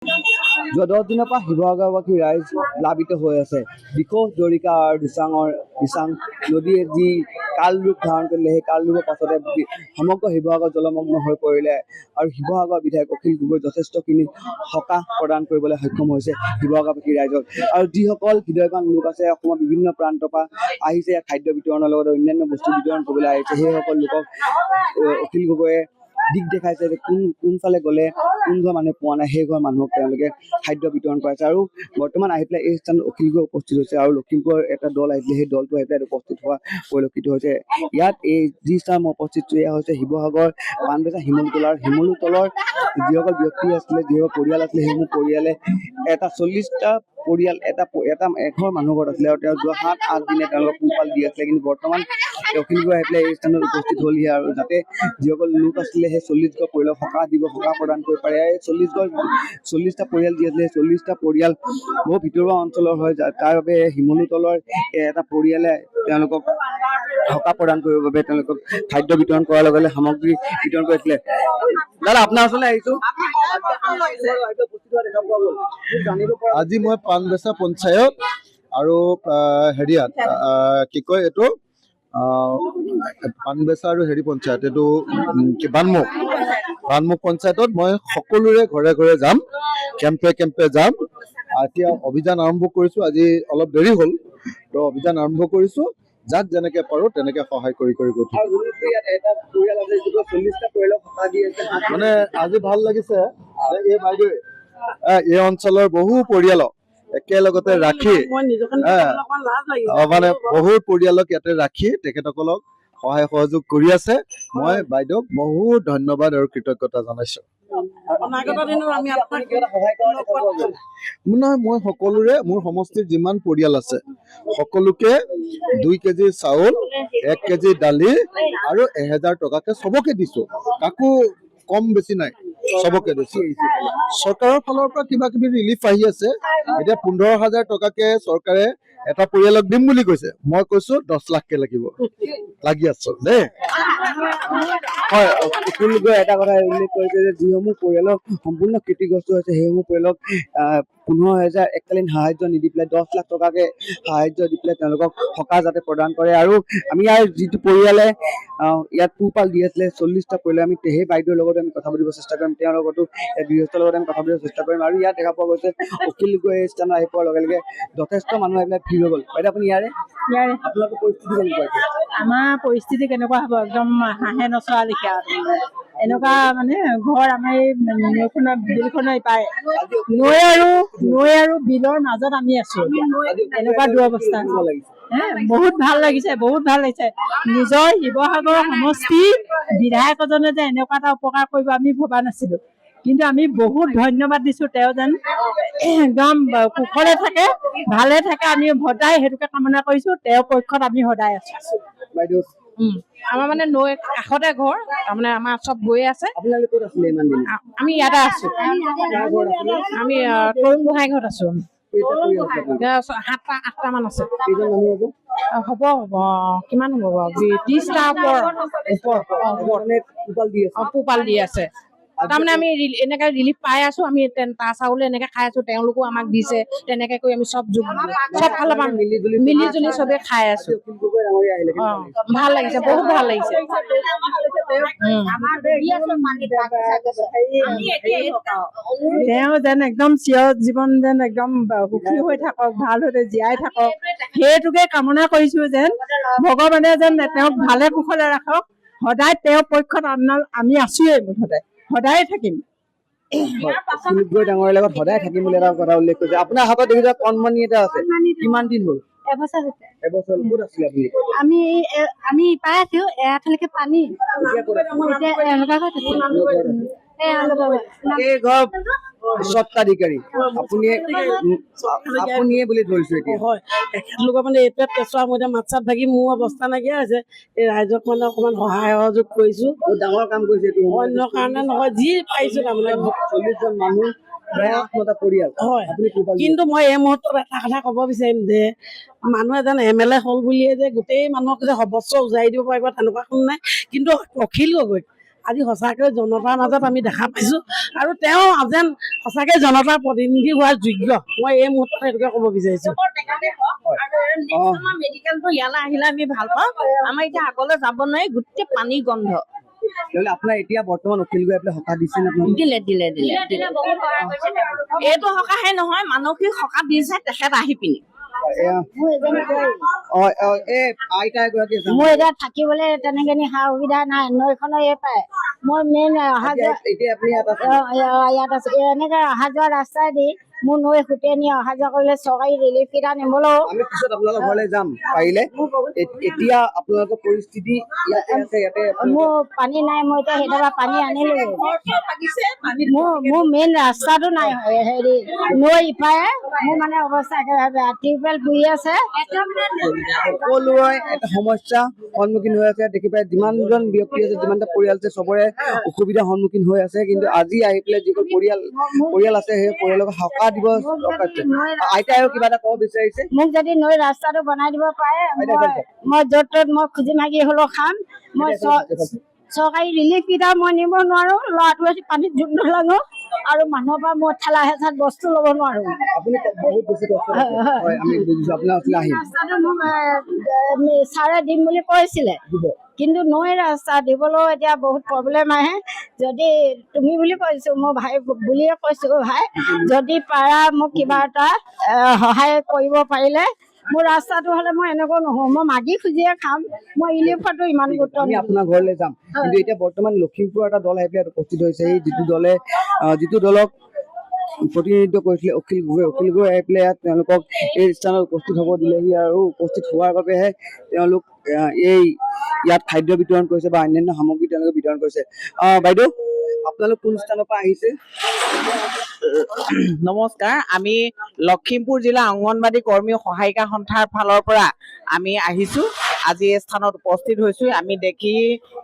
যোৱা 10 দিনৰ পৰা শিৱসাগৰবাসী ৰাইজ প্লাবিত হৈ আছে। দিখৌ দৰিকা আৰু দিচাং নদীয়ে যি কাল ৰূপ ধাৰণ কৰিলে, সেই কাল ৰূপৰ পাছতে সমগ্ৰ শিৱসাগৰ জলমগ্ন হৈ পৰিলে আৰু শিৱসাগৰ বিধায়ক অখিল গগৈ যথেষ্টখিনি সকাহ প্ৰদান কৰিবলৈ সক্ষম হৈছে শিৱসাগৰবাসী ৰাইজক। আৰু যিসকল হৃদয়ৱান লোক আছে, অসমৰ বিভিন্ন প্ৰান্তৰ পৰা আহিছে খাদ্য বিতৰণৰ লগতে অন্যান্য বস্তু বিতৰণ কৰিবলৈ আহিছে, সেইসকল লোকক অখিল গগৈয়ে দিশ দেখাইছে যে কোনফালে গ'লে কোন ঘৰ মানুহে পোৱা নাই, সেই ঘৰ মানুহক তেওঁলোকে খাদ্য বিতৰণ কৰাইছে। আৰু বৰ্তমান আহি পেলাই এই স্থানত অখিল গগৈ উপস্থিত হৈছে আৰু লখিমপুৰৰ এটা দল আহিছিলে, সেই দলটো আহি পেলাই উপস্থিত হোৱা পৰিলক্ষিত হৈছে। ইয়াত এই যি স্থান মই উপস্থিত এয়া হৈছে শিৱসাগৰ পাণবেছা শিমলুতলৰ যিসকল ব্যক্তি আছিলে, যিসকল পৰিয়াল আছিলে, সেইসমূহ পৰিয়ালে এটা 40টা পৰিয়াল এঘৰ মানুহ ঘৰত আছিলে আৰু তেওঁ যোৱা 7-8 দিনে তেওঁলোকক পোহপাল দি আছিলে। কিন্তু বৰ্তমান অখিল গগৈ আহি পেলাই এই স্থানত উপস্থিত হ'লহি আৰু যাতে যিসকল লোক আছিলে সেই 40 ঘৰ পৰিয়ালক সকাহ প্ৰদান কৰিব পাৰে। এই 40টা পৰিয়াল যি আছিলে, 40টা পৰিয়াল বহু ভিতৰুৱা অঞ্চলৰ হয়, তাৰ বাবে শিমলুতলৰ এটা পৰিয়ালে তেওঁলোকক সকাহ প্ৰদান কৰিবৰ বাবে তেওঁলোকক খাদ্য বিতৰণ কৰাৰ লগে লগে সামগ্ৰী বিতৰণ কৰিছিলে। দাদা আপোনাৰ ওচৰলৈ আহিছো। আজি মই পাণবেছা পঞ্চায়ত আৰু হেৰিয়াত কি কয় এইটো পাণবেছা আৰু পঞ্চায়ত এইটো বানমুখ পঞ্চায়তত মই সকলোৰে ঘৰে ঘৰে যাম, কেম্পে যাম। এতিয়া অভিযান আৰম্ভ কৰিছো, আজি অলপ দেৰি হ'ল তো অভিযান আৰম্ভ কৰিছো। যাক যেনেকে পাৰো তেনেকে সহায় কৰি গৈ মানে আজি ভাল লাগিছে এই বাইদেৱে এই অঞ্চলৰ বহু পৰিয়ালক একেলগতে ৰাখি মানে বহু পৰিয়ালক ইয়াতে ৰাখি তেখেতসকলক সহায় সহযোগ কৰি আছে। মই বাইদেউক বহুত ধন্যবাদ আৰু কৃতজ্ঞতা জনাইছো। মই সকলোৰে মোৰ সমষ্টিৰ যিমান পৰিয়াল আছে সকলোকে 2 কেজি চাউল, 1 কেজি দালি আৰু 1000 টকাকে চবকে দিছো। কাকো কম বেছি নাই, চবকে দিছো। চৰকাৰৰ ফালৰ পৰা কিবা কিবি ৰিলিফ আহি আছে। এতিয়া 15,000 টকাকে চৰকাৰে এটা পৰিয়ালক দিম বুলি কৈছে। মই কৈছো 10 লাখকে লাগি আছো দেই। হয়, অখিল গগৈ এটা কথা উল্লেখ কৰিছে যে যিসমূহ পৰিয়ালৰ সম্পূৰ্ণ ক্ষতিগ্ৰস্ত হৈছে সেইসমূহ পৰিয়ালক 15,000 এককালীন সাহায্য নিদি পেলাই 10 লাখ টকাকে সাহায্য দি পেলাই তেওঁলোকক সকাহ যাতে প্ৰদান কৰে। আৰু আমি ইয়াৰ যিটো পৰিয়ালে ইয়াত পোহপাল দি আছিলে 40টা পৰিয়ালে, আমি সেই বাইদেউৰ লগতে আমি কথা পাতিব চেষ্টা কৰিম, তেওঁৰ লগতো গৃহস্থৰ লগত আমি কথা পাতিব চেষ্টা কৰিম। আৰু ইয়াত দেখা পোৱা গৈছে অখিল গগৈ এই স্থানত আহি পোৱাৰ লগে লগে যথেষ্ট মানুহ আহি পেলাই ভিৰ হৈ গ'ল। বাইদেউ আপুনি ইয়াৰে আপোনালোকৰ পৰিস্থিতি কেনেকুৱা? আমাৰ পৰিস্থিতি কেনেকুৱা হ'ব, একদম হাঁহে নচৰা লিখীয়া এনেকুৱা মানে ঘৰ আমাৰ নৈখনৰ বিলখনৰ ইপাৰে নৈ আৰু বিলৰ মাজত আমি আছো। এনেকুৱা দুৰৱস্থা বহুত ভাল লাগিছে, বহুত ভাল লাগিছে। নিজৰ শিৱসাগৰ সমষ্টি বিধায়ক এজনে যে এনেকুৱা এটা উপকাৰ কৰিব আমি ভবা নাছিলো, কিন্তু আমি বহুত ধন্যবাদ দিছো। তেওঁ যেন একদম কুশলে থাকে, ভালে থাকে, আমি সদায় সেইটোকে কামনা কৰিছো। তেওঁৰ পক্ষত আমি সদায় আছো। বাইদেউ আমাৰ মানে নৈ কাষতে ঘৰ, তাৰমানে আমাৰ চব গৈ আছে। আপোনালোকে ক'ত আছিলে ইমান দিন? আমি ইয়াতে আছো, আমি তৰুণ গোহাঁই ঘৰত আছো। 7-8টা মান আছে। হ'ব কিমান হ'ব বাৰু, 30টা পোহপাল দি আছে। তাৰমানে আমি এনেকে ৰিলিফ পাই আছো। আমি তাৰ চাউলে এনেকে খাই আছো, তেওঁলোকো আমাক দিছে। তেনেকে কৰি আমি চব ফালৰ পৰা মিলি জুলি চবে খাই আছো। ভাল লাগিছে, বহুত ভাল লাগিছে। তেওঁ যেন একদম চিৰ জীৱন যেন একদম সুখী হৈ থাকক, ভাল হৈ জীয়াই থাকক, সেইটোকে কামনা কৰিছো। যেন ভগৱানে যেন তেওঁক ভালে কুশলে ৰাখক। সদায় তেওঁৰ পক্ষত আমি আছোৱেই, মুঠতে সদায় থাকিম। অখিল গগৈ ডাঙৰীৰ লগত সদায় থাকিম বুলি এটা কথা উল্লেখ কৰিছে। আপোনাৰ হাতত দেখিছে কণমানি এটা আছে, কিমান দিন হ'ল? এবছৰ হৈছে। এবছৰ। ক'ত আছিলে আপুনি? আমি পাই আছো এয়ালৈকে পানী। এই ঘৰ স্বত্বাধিকাৰী আপুনিয়ে বুলি ধৰিছো এতিয়া। হয়, এখেতলোকৰ মানে এইটোৱে কেঁচুৱা মধ্যে মাত চাত ভাগি মোৰ অৱস্থা নাইকিয়া হৈছে। এই ৰাইজক মানে অকমান সহায় সহযোগ কৰিছো। ডাঙৰ কাম কৰিছে এইটো, অন্য কাৰণে নহয়, যি পাৰিছো তাৰমানে। 40জন মানুহ, 8টা পৰিয়াল। হয়, কিন্তু মই এই মুহূৰ্তত এটা কথা ক'ব বিচাৰিম যে মানুহ এজন MLA হ'ল বুলিয়ে যে গোটেই মানুহক যে সবস্ব উজাৰি দিব পাৰিব তেনেকুৱা কোনো নাই। কিন্তু অখিল গগৈ আজি সঁচাকৈ জনতাৰ মাজত আমি দেখা পাইছোঁ আৰু তেওঁ যেন সঁচাকৈ জনতাৰ প্ৰতিনিধি হোৱাৰ যোগ্য, মই এই মুহূৰ্তত সেইটোকে ক'ব বিচাৰিছোঁ। মেডিকেলটো ইয়ালৈ আহিলে আমি ভাল পাওঁ। আমাৰ এতিয়া আগলৈ যাব নোৱাৰি, গোটেই পানী গন্ধ। তেতিয়াহ'লে আপোনাৰ এতিয়া বৰ্তমান অখিল গগৈ পেলাই সকাহ দিছে নে? দিলে এইটো সকাহে নহয়, মানসিক সকাহ দিছে তেখেত আহি পিনি। আইতা এগৰাকী আছে। মোৰ এতিয়া থাকিবলৈ তেনেকে সা সুবিধা নাই, নৈখনৰ এই পায় মই মেইন অহা যোৱা এতিয়া আপুনি ইয়াত আছে। ইয়াত আছে এনেকে অহা যোৱা ৰাস্তাই দি মোৰ নৈ সুতে নি অহা যোৱা কৰিলে চৰকাৰী ৰিলিফ কেইটা নিবলৈও আমি পিছত আপোনালোকৰ ঘৰলৈ যাম পাৰিলে। এতিয়া আপোনালোকৰ পৰিস্থিতি ইয়াতে আছে, ইয়াতে মোৰ পানী নাই, মই এতিয়া সেইটা পানী আনিলো। মোৰ মেইন ৰাস্তাটো নাই, হেৰি নৈ ইপাৰে মোৰ মানে অৱস্থা একেবাৰে বেয়া। টিউবৱেল বুৰি আছে, সকলোৰে এটা সমস্যা সন্মুখীন হৈ আছে। দেখি পাই যিমানজন ব্যক্তি আছে, যিমানটা পৰিয়াল আছে, চবৰে অসুবিধাৰ সন্মুখীন হৈ আছে। কিন্তু আজি আহি পেলাই যিবোৰ পৰিয়াল আছে সেই পৰিয়ালক সকাহ দিব। আইতাই আৰু কিবা এটা ক'ব বিচাৰিছে। মোক যদি নৈ ৰাস্তাটো বনাই দিব পাৰে মই য'ত ত'ত মই খুজি মাগি হলেও খাম। মই চৰকাৰী ৰিলিফ কেইটা মই নিব নোৱাৰো, ল'ৰাটো আজি পানীত ডুব নলাগো আৰু মানুহৰ পৰা মই ঠেলা হেঁচাত বস্তু ল'ব নোৱাৰো। আপুনি বহুত বেছি কষ্ট পাইছে। হয়, আমি বুজিছো। আপোনাৰ ওচৰলৈ আহিম। ৰাস্তাটো মোক ছাৰে দিম বুলি কৈছিলে, কিন্তু নৈ ৰাস্তা দিবলৈও এতিয়া বহুত প্ৰব্লেম আহে। যদি তুমি বুলি কৈছো, মোৰ ভাই বুলিয়ে কৈছো, ভাই যদি পাৰা মোক কিবা এটা সহায় কৰিব পাৰিলে, মোৰ ৰাস্তাটো হলে মই এনেকুৱা নহওঁ, মই মাগি খুজিয়ে খাম। মই ৰিলিফতো ইমান গুৰুত্ব আমি আপোনাৰ ঘৰলৈ যাম। কিন্তু এতিয়া বৰ্তমান লখিমপুৰৰ এটা দল আহি পেলাই উপস্থিত হৈছে। সেই যিটো দলক প্ৰতিনিধিত্ব কৰিছিলে অখিল গগৈ আহি পেলাই ইয়াত তেওঁলোকক এই স্থানত উপস্থিত হ'ব দিলেহি আৰু উপস্থিত হোৱাৰ বাবেহে তেওঁলোক ইয়াত খাদ্য বিতৰণ কৰিছে বা অন্যান্য সামগ্ৰী তেওঁলোকে বিতৰণ কৰিছে। বাইদেউ, আপোনালোক কোন স্থানৰ পৰা আহিছে? নমস্কাৰ, আমি লখিমপুৰ জিলা অংগনবাদী কৰ্মী সহায়িকা সন্থাৰ ফালৰ পৰা আমি আহিছো। আজি এই স্থানত উপস্থিত হৈছো। আমি দেখি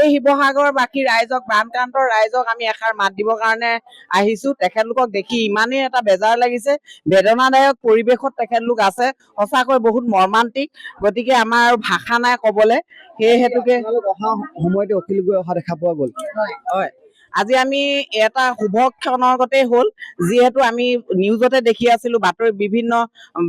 এই শিৱসাগৰবাসী ৰাইজক, বানক্ৰান্ত ৰাইজক আমি এষাৰ মাত দিবৰ কাৰণে আহিছো। তেখেতলোকক দেখি ইমানেই এটা বেজাৰ লাগিছে, বেদনাদায়ক পৰিৱেশত তেখেতলোক আছে, সঁচাকৈ বহুত মৰ্মান্তিক। গতিকে আমাৰ ভাষা নাই কবলে। সেই হেতুকে অহা সময়তে অখিল গগৈ অহা দেখা পোৱা গ'ল। হয়, আজি আমি এটা শুভ ক্ষণৰ গতেই হ'ল, যিহেতু আমি নিউজতে দেখি আছিলো, বিভিন্ন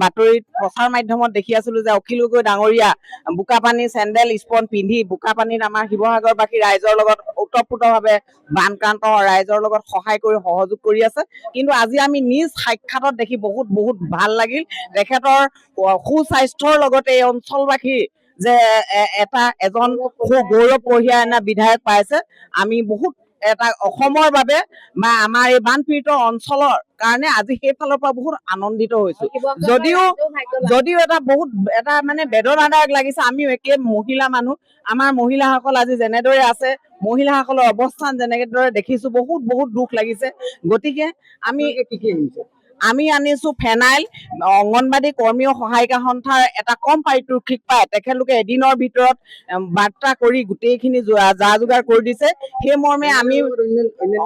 বাতৰিত প্ৰচাৰ মাধ্যমত দেখি আছিলো যে অখিল গগৈ ডাঙৰীয়া বোকাপানী চেণ্ডেল স্পন পিন্ধি বোকাপানীত আমাৰ শিৱসাগৰবাসী ৰাইজৰ লগত ওতঃপ্ৰোতভাৱে বানক্ৰান্ত ৰাইজৰ লগত সহযোগ কৰি আছে। কিন্তু আজি আমি নিজ সাক্ষাতত দেখি বহুত ভাল লাগিল। তেখেতৰ সুস্বাস্থ্যৰ লগতে এই অঞ্চলবাসীৰ যে এজন গৌৰৱ কঢ়িয়াই অনা বিধায়ক পাইছে। আমি বহুত এটা অসমৰ বাবে বা আমাৰ এই বানপীড়িত অঞ্চলৰ কাৰণে আজি সেইফালৰ পৰা বহুত আনন্দিত হৈছো। যদিও এটা মানে বেদনাদায়ক লাগিছে। আমিও একে মহিলা মানুহ, আমাৰ মহিলাসকল আজি যেনেদৰে আছে, মহিলাসকলৰ অৱস্থান যেনেদৰে দেখিছো, বহুত দুখ লাগিছে। গতিকে আমি আনিছো ফেনাইল। অংগনবাদী কৰ্মী সহায়িকা সন্থাৰ এটা কম পাৰিতোষিক পায় তেখেতলোকে এদিনৰ ভিতৰত বাৰ্তা কৰি গোটেইখিনি যা যোগাৰ কৰি দিছে। সেই মৰ্মে আমি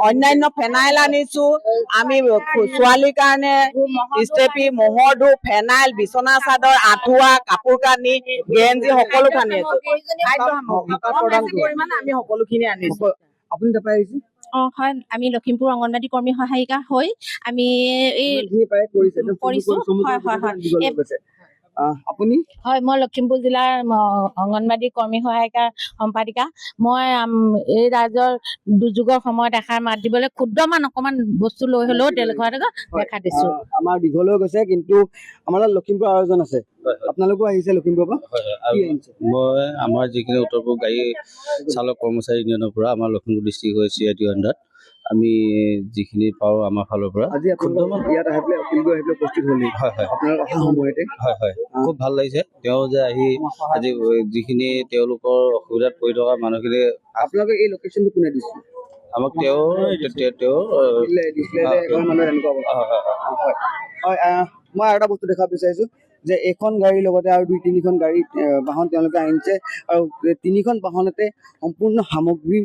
অন্যান্য ফেনাইল আনিছো। আমি ছোৱালীৰ কাৰণে ষ্টেপি, মহৰ ধূপ, ফেনাইল, বিচনা চাদৰ, আঁঠুৱা, কাপোৰ কানি, গেঞ্জি সকলো আনি আছো। আমি সকলোখিনি আনিছো। আপুনি তাৰপৰা আহিছে? হয়, আমি লখিমপুৰ অংগনবাদী কৰ্মী সহায়িকা হৈ আমি আপুনি? হয়, মই লখিমপুৰ জিলাৰ অংগনবাদী কৰ্মী সহায়িকা সম্পাদিকা। মই এই ৰাইজৰ দুৰ্যোগৰ সময়ত এষাৰ মাত দিবলৈ ক্ষুদ্ৰমান অকমান বস্তু লৈ হলেও তেওঁলোকৰ দেখা দিছো। আমাৰ দীঘল হৈ গৈছে, কিন্তু আমাৰ লখিমপুৰ আৰু এজন আছে। আপোনালোকো আহিছে লখিমপুৰৰ পৰা? মই আমাৰ যিখিনি উত্তৰ পূব গাড়ী চালক কৰ্মচাৰী ইউনিয়নৰ পৰা আমাৰ লখিমপুৰ ডিষ্ট্ৰিক্ট হৈ CIT আণ্ডাৰত আমি যিখিনি পাওঁ আমাৰ ফালৰ পৰা। আজি আপোনালোক ইয়াত আহি পেলাই অখিল গগৈ আহি পেলাই উপস্থিত হ'লেই। হয়, আপোনাৰ অহা সময়তে খুব ভাল লাগিছে। তেওঁ যে আহি আজি যিখিনি তেওঁলোকৰ অসুবিধাত পৰি থকা মানুহখিনি, আপোনালোকে এই লোকেশ্যনটো কোনে দিছিল? আমাক মই আৰু এটা বস্তু দেখাব বিচাৰিছোঁ যে এখন গাড়ীৰ লগতে আৰু 2-3খন গাড়ী বাহন তেওঁলোকে আনিছে আৰু 3খন বাহনতে সম্পূৰ্ণ সামগ্ৰী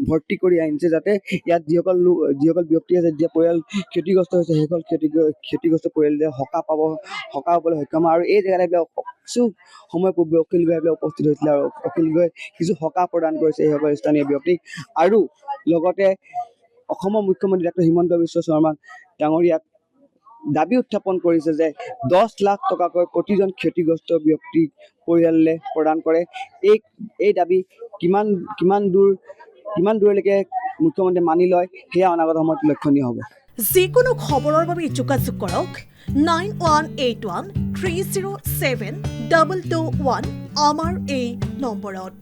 ভৰ্তি কৰি আনিছে যাতে ইয়াত যিসকল ব্যক্তি আছে যেতিয়া পৰিয়াল ক্ষতিগ্ৰস্ত হৈছে সেইসকল ক্ষতিগ্ৰস্ত পৰিয়ালে সকাহ পাবলৈ সক্ষম হয়। আৰু এই জেগাত কিছু সময় পূৰ্বে অখিল গগৈ উপস্থিত হৈছিলে আৰু অখিল গগৈ কিছু সকাহ প্ৰদান কৰিছে সেইসকল স্থানীয় ব্যক্তিক আৰু লগতে অসমৰ মুখ্যমন্ত্ৰী ডক্টৰ হিমন্ত বিশ্ব শৰ্মা ডাঙৰীয়াক দাবী উত্থাপন কৰিছে যে 10 লাখ টকাকৈ প্ৰতিজন ক্ষতিগ্ৰস্ত ব্যক্তিক পৰিয়াললৈ প্ৰদান কৰে। এই দাবী কিমান দূৰলৈকে মুখ্যমন্ত্ৰীয়ে মানি লয় সেয়া অনাগত সময়ত লক্ষণীয় হ'ব। যিকোনো খবৰৰ বাবে যোগাযোগ কৰক 9181 307 221 আমাৰ এই নম্বৰত।